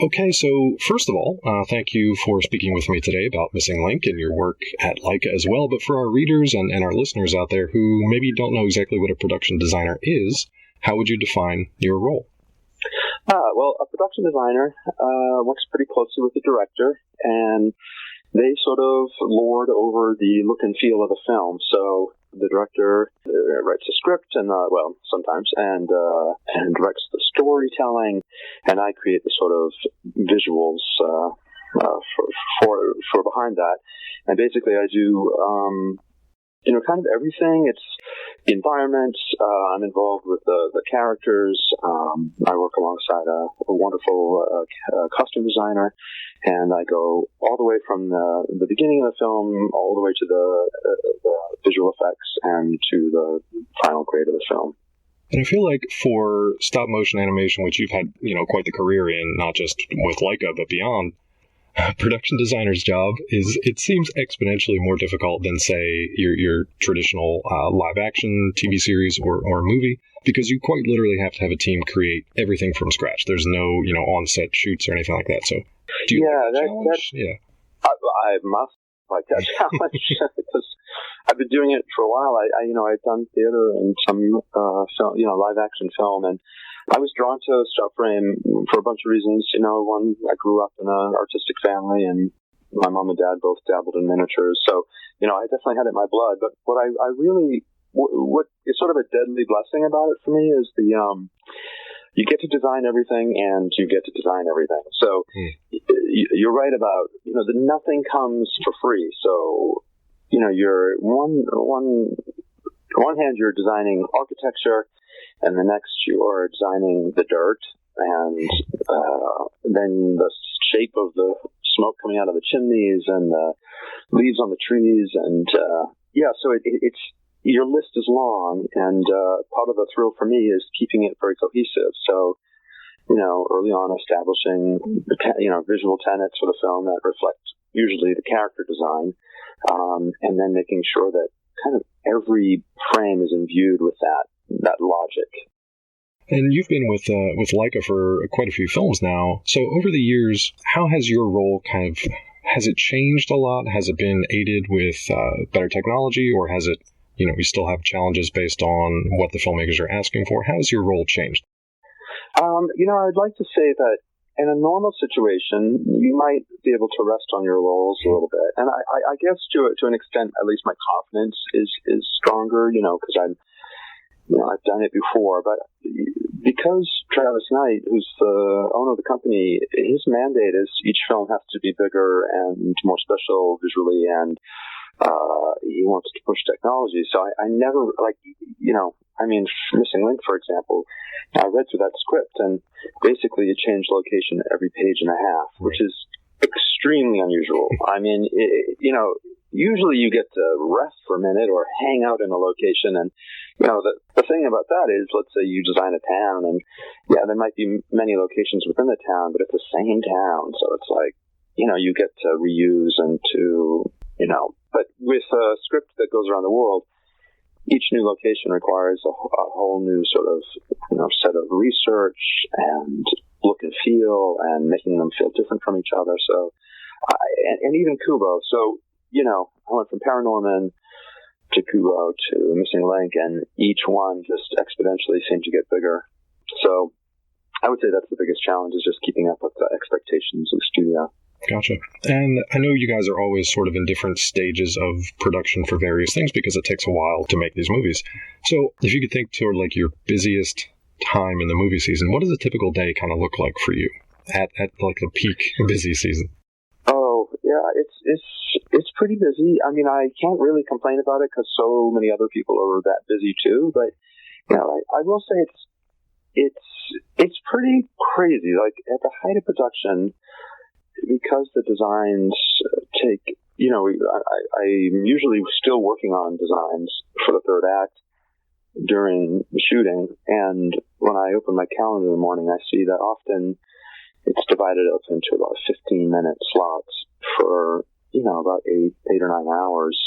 Okay, so first of all, thank you for speaking with me today about Missing Link and your work at LAIKA as well. But for our readers and our listeners out there who maybe don't know exactly what a production designer is, how would you define your role? Well, a production designer works pretty closely with the director, and they sort of lord over the look and feel of the film. So the director writes a script, and sometimes, and directs the storytelling, and I create the sort of visuals for behind that. And basically, I do kind of everything. It's the environment. I'm involved with the characters. I work alongside a wonderful costume designer, and I go all the way from the beginning of the film all the way to the visual effects and to the final grade of the film. And I feel like for stop motion animation, which you've had, quite the career in, not just with LAIKA, but beyond, production designer's job it seems exponentially more difficult than, say, your traditional live action TV series or movie, because you quite literally have to have a team create everything from scratch. There's no, on-set shoots or anything like that. So do you like that challenge? Yeah. I must like that challenge because I've been doing it for a while. I've done theater and some film, live action film, and I was drawn to stop frame for a bunch of reasons. One, I grew up in an artistic family, and my mom and dad both dabbled in miniatures, so I definitely had it in my blood. But what what is sort of a deadly blessing about it for me is you get to design everything, and you get to design everything. So you're right about that nothing comes for free. So you're on one hand you're designing architecture, and the next you are designing the dirt, and then the shape of the smoke coming out of the chimneys and the leaves on the trees, and so it's your list is long, and part of the thrill for me is keeping it very cohesive. So early on establishing visual tenets for the film that reflect usually the character design, and then making sure that kind of every frame is imbued with that logic. And you've been with LAIKA for quite a few films now. So over the years, how has your role has it changed a lot? Has it been aided with better technology, or has it, we still have challenges based on what the filmmakers are asking for? How has your role changed? I'd like to say that in a normal situation, you might be able to rest on your laurels a little bit. And I guess to an extent, at least my confidence is stronger, because I've done it before. But because Travis Knight, who's the owner of the company, his mandate is each film has to be bigger and more special visually, and he wants to push technology. So I never, Missing Link, for example, I read through that script, and basically you change location every page and a half, which is extremely unusual. Usually you get to rest for a minute or hang out in a location, and the thing about that is, let's say you design a town, and there might be many locations within the town, but it's the same town, so it's like you get to reuse and to but with a script that goes around the world, each new location requires a whole new sort of set of research and look and feel, and making them feel different from each other. So and even Kubo. So I went from Paranorman to Kubo to Missing Link, and each one just exponentially seemed to get bigger. So I would say that's the biggest challenge, is just keeping up with the expectations of the studio. Gotcha. And I know you guys are always sort of in different stages of production for various things, because it takes a while to make these movies. So if you could think toward like your busiest time in the movie season, what does a typical day kind of look like for you at like the peak busy season? Oh, yeah, it's pretty busy. I mean, I can't really complain about it because so many other people are that busy too. But I will say it's pretty crazy. Like at the height of production, because the designs take, I'm usually still working on designs for the third act during the shooting, and when I open my calendar in the morning, I see that often it's divided up into about 15-minute slots for, about 8 or 9 hours,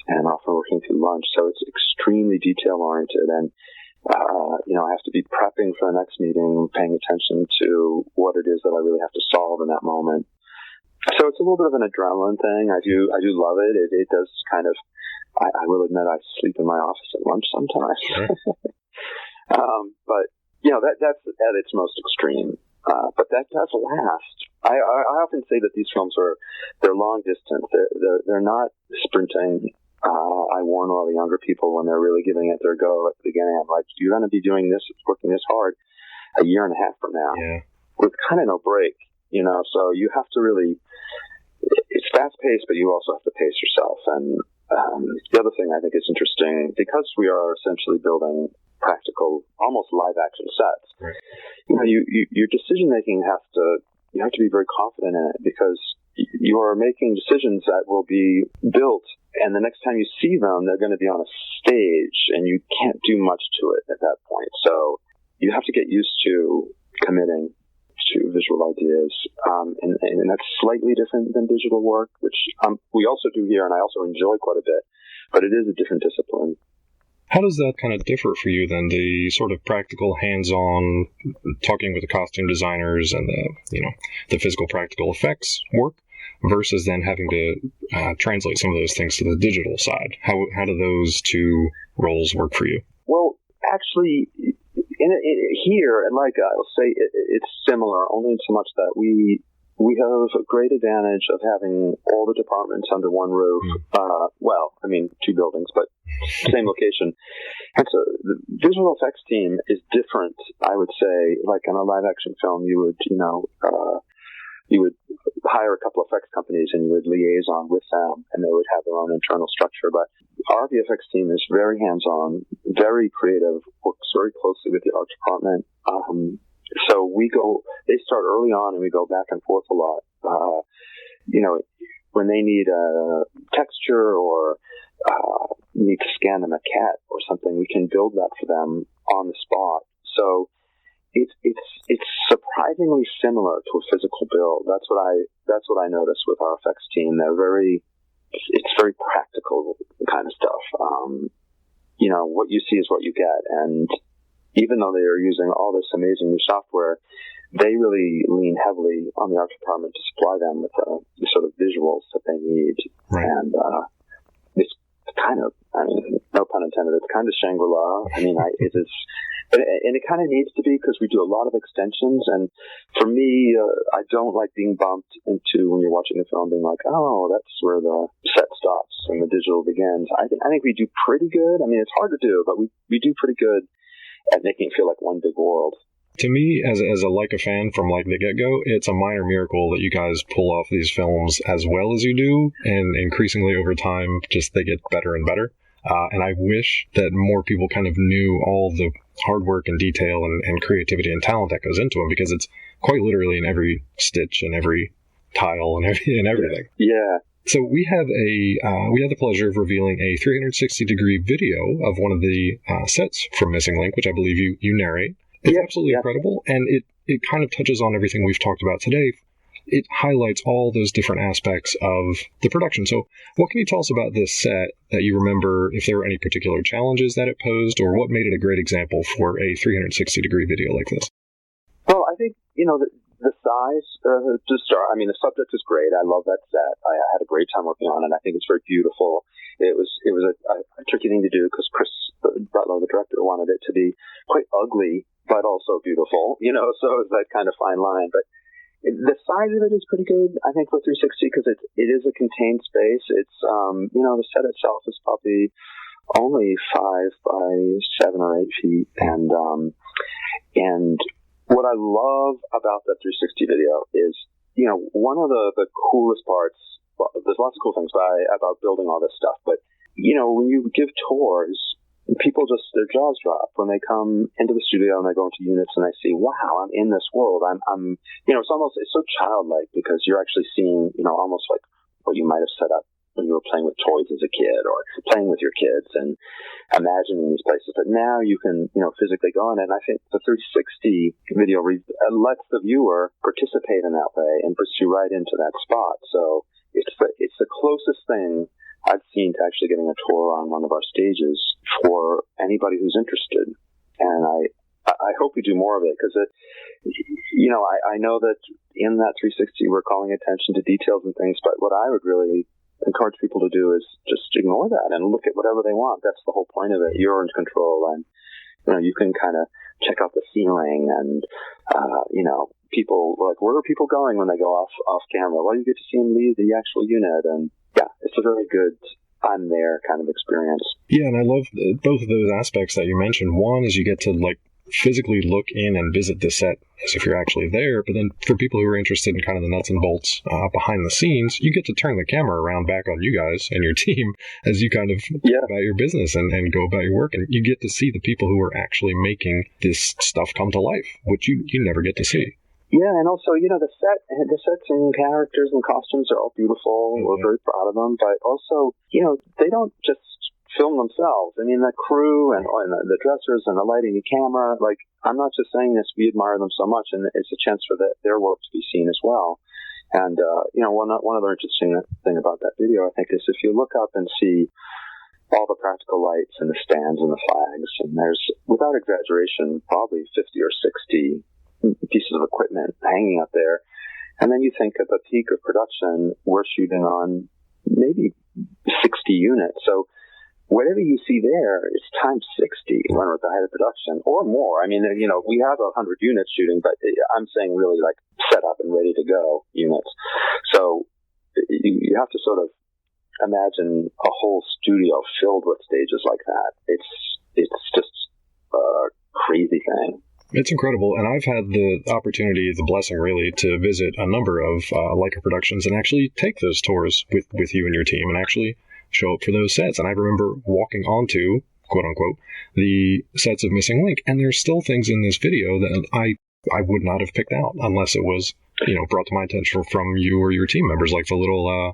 and often working through lunch. So it's extremely detail-oriented, and I have to be prepping for the next meeting, paying attention to what it is that I really have to solve in that moment. So it's a little bit of an adrenaline thing. I do love it. It does kind of, I will admit, I sleep in my office at lunch sometimes. Sure. But, that's at its most extreme. But that does last. I often say that these films they're long distance. They're not sprinting. I warn all the younger people when they're really giving it their go at the beginning. I'm like, you're going to be doing this, working this hard a year and a half from now with kind of no break, so you have to really, it's fast paced, but you also have to pace yourself. And the other thing I think is interesting, because we are essentially building practical, almost live action sets, right. Your decision making you have to be very confident in it, because you are making decisions that will be built, and the next time you see them, they're going to be on a stage, and you can't do much to it at that point. So you have to get used to committing to visual ideas, and that's slightly different than digital work, which we also do here, and I also enjoy quite a bit, but it is a different discipline. How does that kind of differ for you then, the sort of practical, hands-on, talking with the costume designers and the physical practical effects work, versus then having to translate some of those things to the digital side? How do those two roles work for you? Well, actually, here at LAIKA, I will say it's similar, only in so much that we have a great advantage of having all the departments under one roof. Two buildings, but same location. And so the visual effects team is different, I would say. Like in a live action film, you would hire a couple of effects companies and you would liaison with them, and they would have their own internal structure. But our VFX team is very hands-on, very creative, works very closely with the art department. So they start early on and we go back and forth a lot. When they need a texture or need to scan a maquette or something, we can build that for them on the spot. So it's surprisingly similar to a physical build. That's what I notice with our effects team. It's very practical kind of stuff. What you see is what you get, and even though they are using all this amazing new software, they really lean heavily on the art department to supply them with the sort of visuals that they need. Right. And it's kind of, no pun intended, it's kind of Shangri-La. It is, and it kind of needs to be, because we do a lot of extensions. And for me, I don't like being bumped into, when you're watching the film, being like, oh, that's where the set stops and the digital begins. I think we do pretty good. It's hard to do, but we do pretty good at making it feel like one big world. To me, as a LAIKA fan from like the get-go, it's a minor miracle that you guys pull off these films as well as you do, and increasingly over time, just they get better and better. And I wish that more people kind of knew all the hard work and detail and creativity and talent that goes into them, because it's quite literally in every stitch and every tile and everything. Yeah. So we have the pleasure of revealing a 360-degree video of one of the sets from Missing Link, which I believe you narrate. It's absolutely incredible, and it kind of touches on everything we've talked about today. It highlights all those different aspects of the production. So what can you tell us about this set that you remember, if there were any particular challenges that it posed, or what made it a great example for a 360-degree video like this? Well, I think, the size to start. The subject is great. I love that set. I had a great time working on it. I think it's very beautiful. It was a tricky thing to do, because Chris Butler, the director, wanted it to be quite ugly but also beautiful. So it was that kind of fine line. But the size of it is pretty good, I think, for 360, because it is a contained space. It's the set itself is probably only 5 by 7 or 8 feet, and what I love about that 360 video is, one of the coolest parts. Well, there's lots of cool things about building all this stuff, but when you give tours, people their jaws drop when they come into the studio and they go into units and they see, wow, I'm in this world. It's so childlike, because you're actually seeing, almost like what you might have set up when you were playing with toys as a kid, or playing with your kids and imagining these places. But now you can, physically go in, and I think the 360 video lets the viewer participate in that way and puts you right into that spot. So it's the closest thing I've seen to actually getting a tour on one of our stages for anybody who's interested. And I hope we do more of it, because I know that in that 360 we're calling attention to details and things, but what I would really encourage people to do is just ignore that and look at whatever they want. That's the whole point of it. You're in control, and you can kind of check out the ceiling, and people, like, where are people going when they go off camera? Well, you get to see them leave the actual unit, and yeah, it's a very good I'm there kind of experience. Yeah, and I love both of those aspects that you mentioned. One is you get to physically look in and visit the set as if you're actually there, but then for people who are interested in kind of the nuts and bolts behind the scenes, you get to turn the camera around back on you guys and your team as you kind of go about your business and go about your work, and you get to see the people who are actually making this stuff come to life, which you never get to see. Yeah, and also, the sets and characters and costumes are all beautiful. We're very proud of them, but also, they don't just film themselves. I mean, the crew and the dressers and the lighting, the camera, I'm not just saying this, we admire them so much, and it's a chance for their work to be seen as well. And, one other interesting thing about that video, I think, is if you look up and see all the practical lights and the stands and the flags, and there's, without exaggeration, probably 50 or 60 pieces of equipment hanging up there. And then you think at the peak of production, we're shooting on maybe 60 units. So whatever you see there is times 60 when we're at the height of production, or more. I mean, we have 100 units shooting, but I'm saying really set up and ready to go units. So you have to sort of imagine a whole studio filled with stages like that. It's just a crazy thing. It's incredible, and I've had the opportunity, the blessing really, to visit a number of LAIKA productions and actually take those tours with you and your team and actually show up for those sets. And I remember walking onto, quote-unquote, the sets of Missing Link, and there's still things in this video that I would not have picked out unless it was, brought to my attention from you or your team members, like the little,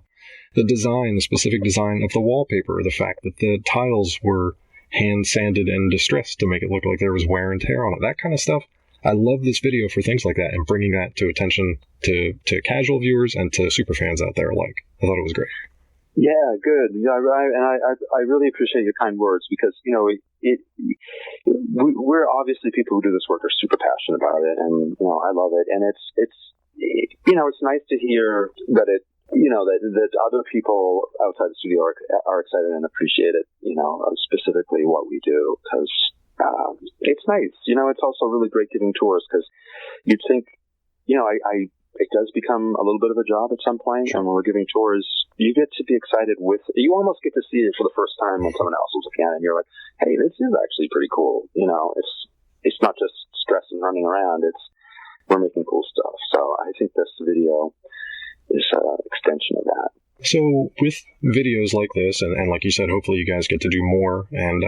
the design, the specific design of the wallpaper, the fact that the tiles were hand sanded and distressed to make it look like there was wear and tear on it, that kind of stuff. I love this video for things like that and bringing that to attention to casual viewers and to super fans out there alike. I thought it was great. Yeah, good. Yeah, I really appreciate your kind words, because we're obviously people who do this work are super passionate about it, and I love it, and it's nice to hear that that other people outside the studio are excited and appreciate it, specifically what we do, because it's nice. It's also really great giving tours, because you'd think, it does become a little bit of a job at some point, and when we're giving tours, you get to be excited you almost get to see it for the first time when someone else is looking at it, and you're like, hey, this is actually pretty cool. It's not just stress and running around, we're making cool stuff. So I think this video is an extension of that. So with videos like this, and like you said, hopefully you guys get to do more, and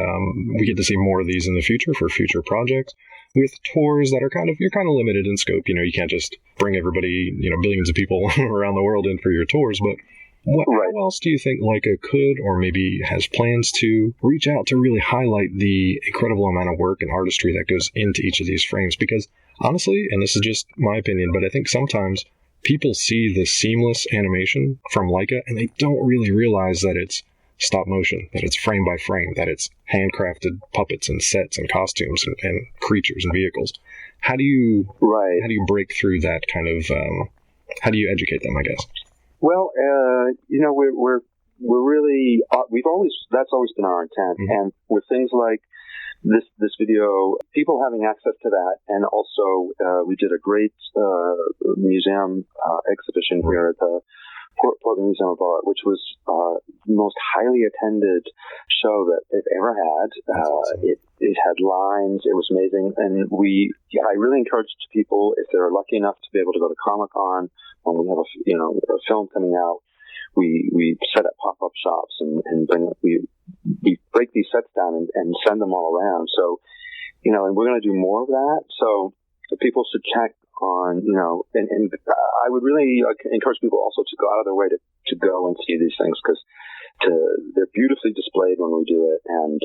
we get to see more of these in the future for future projects. With tours that are you're kind of limited in scope, you can't just bring everybody, billions of people around the world in for your tours, but how else do you think LAIKA could, or maybe has plans to, reach out to really highlight the incredible amount of work and artistry that goes into each of these frames? Because honestly, and this is just my opinion, but I think sometimes people see the seamless animation from LAIKA and they don't really realize that it's stop motion, that it's frame by frame, that it's handcrafted puppets and sets and costumes and creatures and vehicles. How do you break through that kind of, how do you educate them, I guess? Well, we're really, that's always been our intent. Mm-hmm. And with things like this video, people having access to that, and also we did a great museum exhibition here at the Portland Museum of Art, which was the most highly attended show that they've ever had. Awesome. It had lines. It was amazing. And I really encourage people, if they're lucky enough to be able to go to Comic-Con when we have a film coming out, we set up pop-up shops and we break these sets down and send them all around. So, and we're going to do more of that. So people should check on, and I would really encourage people also to go out of their way to go and see these things, because they're beautifully displayed when we do it, and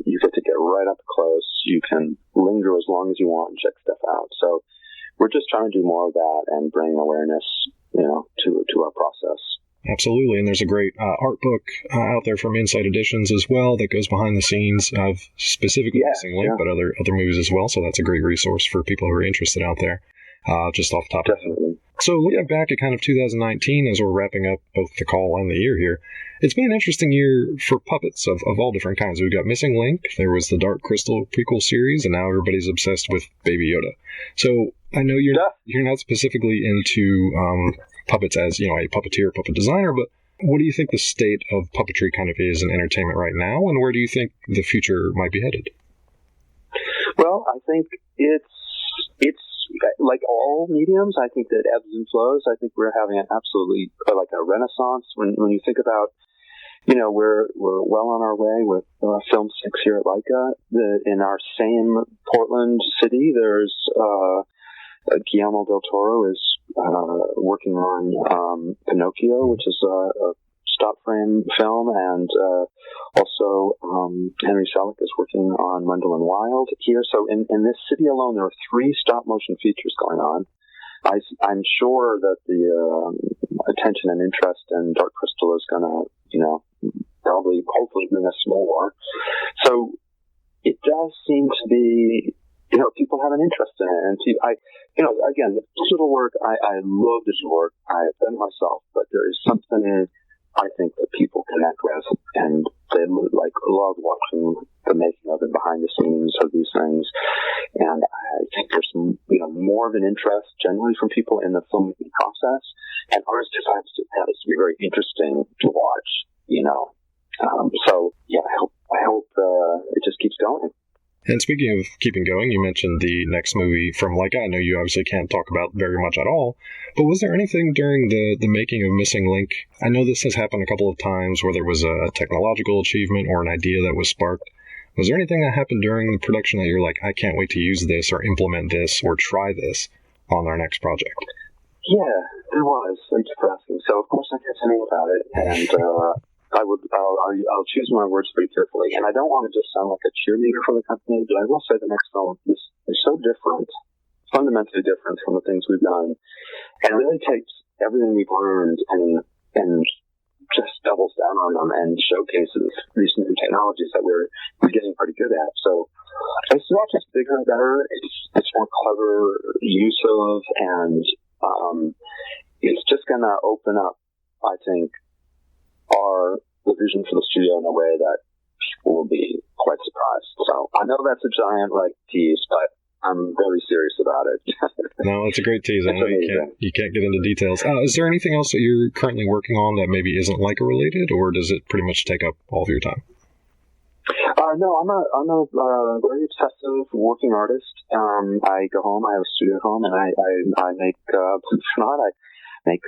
you get to get right up close. You can linger as long as you want and check stuff out. So we're just trying to do more of that and bring awareness, to our process. absolutely. And there's a great art book out there from Insight Editions as well that goes behind the scenes of specifically Missing Link, but other movies as well. So that's a great resource for people who are interested out there, just off the top of it. So looking back at kind of 2019 as we're wrapping up both the call and the year here, it's been an interesting year for puppets of all different kinds. We've got Missing Link, there was the Dark Crystal prequel series, and now everybody's obsessed with Baby Yoda. So I know you're not specifically into puppets as, a puppeteer, puppet designer, but what do you think the state of puppetry kind of is in entertainment right now, and where do you think the future might be headed? Well, I think it's like all mediums. I think that ebbs and flows. I think we're having an absolutely like a renaissance when you think about, we're well on our way with Film 6 here at LAIKA. In our same Portland city, there's Guillermo del Toro is working on Pinocchio, which is a stop frame film, and also Henry Selick is working on Wendell and Wild here. So in this city alone, there are 3 stop motion features going on. I'm sure that the attention and interest in Dark Crystal is going to, hopefully bring us more. So it does seem to be, people have an interest in it. And again, the digital work, I love digital work. I've done it myself, but there is something I think that people connect with, and they love watching the making of and behind the scenes of these things. And I think there's more of an interest generally from people in the filmmaking process, and ours just has to be very interesting to watch. So yeah, I hope it just keeps going. And speaking of keeping going, you mentioned the next movie from LAIKA. I know you obviously can't talk about very much at all, but was there anything during the making of Missing Link? I know this has happened a couple of times where there was a technological achievement or an idea that was sparked. Was there anything that happened during the production that you're like, I can't wait to use this or implement this or try this on our next project? Yeah, there was. Thank you for asking. So, of course, I can't say anything about it, and I'll choose my words very carefully. And I don't want to just sound like a cheerleader for the company, but I will say the next film is so different, fundamentally different from the things we've done, and really takes everything we've learned and just doubles down on them and showcases these new technologies that we're getting pretty good at. So it's not just bigger and better; it's more clever use of, and it's just going to open up, I think, the vision for the studio in a way that people will be quite surprised. So I know that's a giant tease, but I'm very serious about it. No, it's a great tease. I know you can't get into details. Is there anything else that you're currently working on that maybe isn't LAIKA related, or does it pretty much take up all of your time? No, I'm a very obsessive working artist. I go home, I have a studio at home, and I make, believe it or not, I make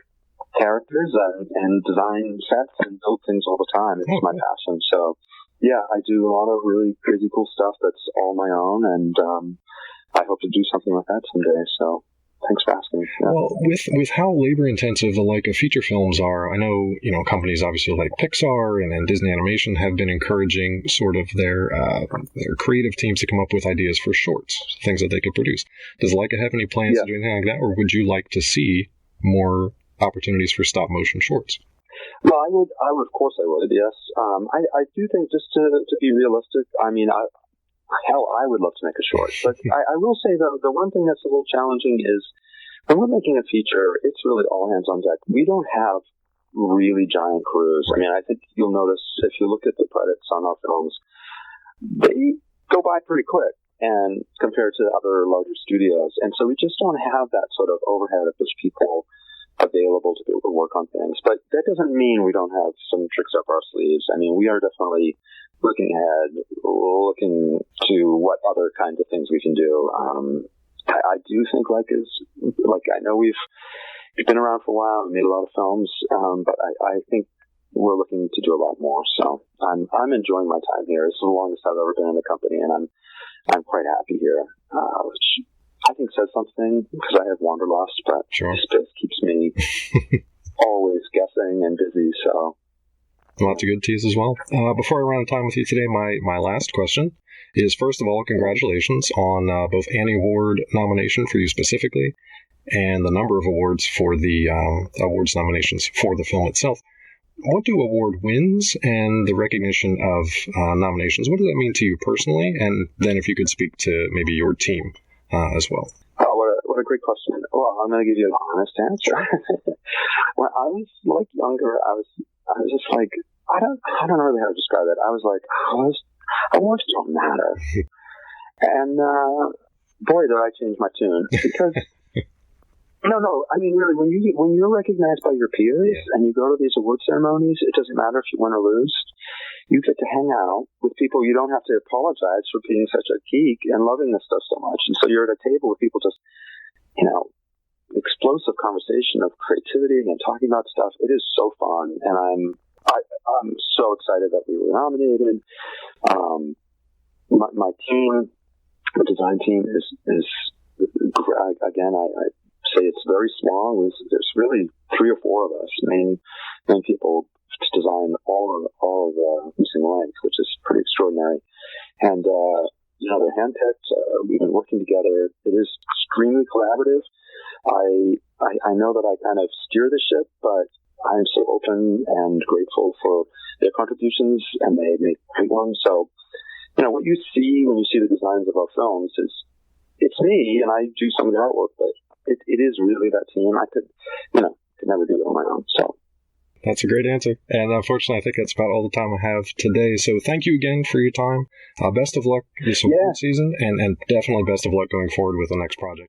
characters and design sets and build things all the time. It's my passion. So yeah, I do a lot of really crazy cool stuff that's all my own, and I hope to do something like that someday. So thanks for asking. Yeah. Well, with how labor intensive the LAIKA feature films are, I know companies obviously like Pixar and Disney Animation have been encouraging sort of their creative teams to come up with ideas for shorts, things that they could produce. Does LAIKA have any plans to do anything like that, or would you like to see more opportunities for stop motion shorts? Well, I would, of course I would, yes. I do think, just to be realistic, I mean, I would love to make a short, but I will say, though, the one thing that's a little challenging is when we're making a feature, it's really all hands on deck. We don't have really giant crews. I mean, I think you'll notice if you look at the credits on our films, they go by pretty quick, and compared to other larger studios. And so we just don't have that sort of overhead of just people available to be able to work on things. But that doesn't mean we don't have some tricks up our sleeves. I mean, we are definitely looking ahead, looking to what other kinds of things we can do. I do think I know we've been around for a while and made a lot of films, but I think we're looking to do a lot more. So I'm enjoying my time here. It's the longest I've ever been in the company, and I'm quite happy here, which I think says something because I have wanderlust, but this keeps me always guessing and busy. So lots of good teas as well. Before I run out of time with you today, my last question is, first of all, congratulations on both Annie Award nomination for you specifically, and the number of awards for the awards nominations for the film itself. What do award wins and the recognition of nominations, what does that mean to you personally? And then if you could speak to maybe your team as well. Oh, what a great question. Well, I'm going to give you an honest answer. When I was younger, I was just like, I don't know really how to describe it. I was like, awards don't matter. And boy, did I change my tune, because no, I mean, really, when you're recognized by your peers and you go to these award ceremonies, it doesn't matter if you win or lose. You get to hang out with people. You don't have to apologize for being such a geek and loving this stuff so much. And so you're at a table with people just, explosive conversation of creativity and talking about stuff. It is so fun, and I'm so excited that we were nominated. My team, the design team, is again, I say it's very small. There's really 3 or 4 of us, main people, to design all of Missing Link, which is pretty extraordinary. And they're handpicked. We've been working together. It is extremely collaborative. I know that I kind of steer the ship, but I am so open and grateful for their contributions, and they make great ones. So, what you see when you see the designs of our films it's me, and I do some of the artwork, but it is really that team. I could never do it on my own. So. That's a great answer. And unfortunately, I think that's about all the time I have today. So thank you again for your time. Best of luck this award season, and definitely best of luck going forward with the next project.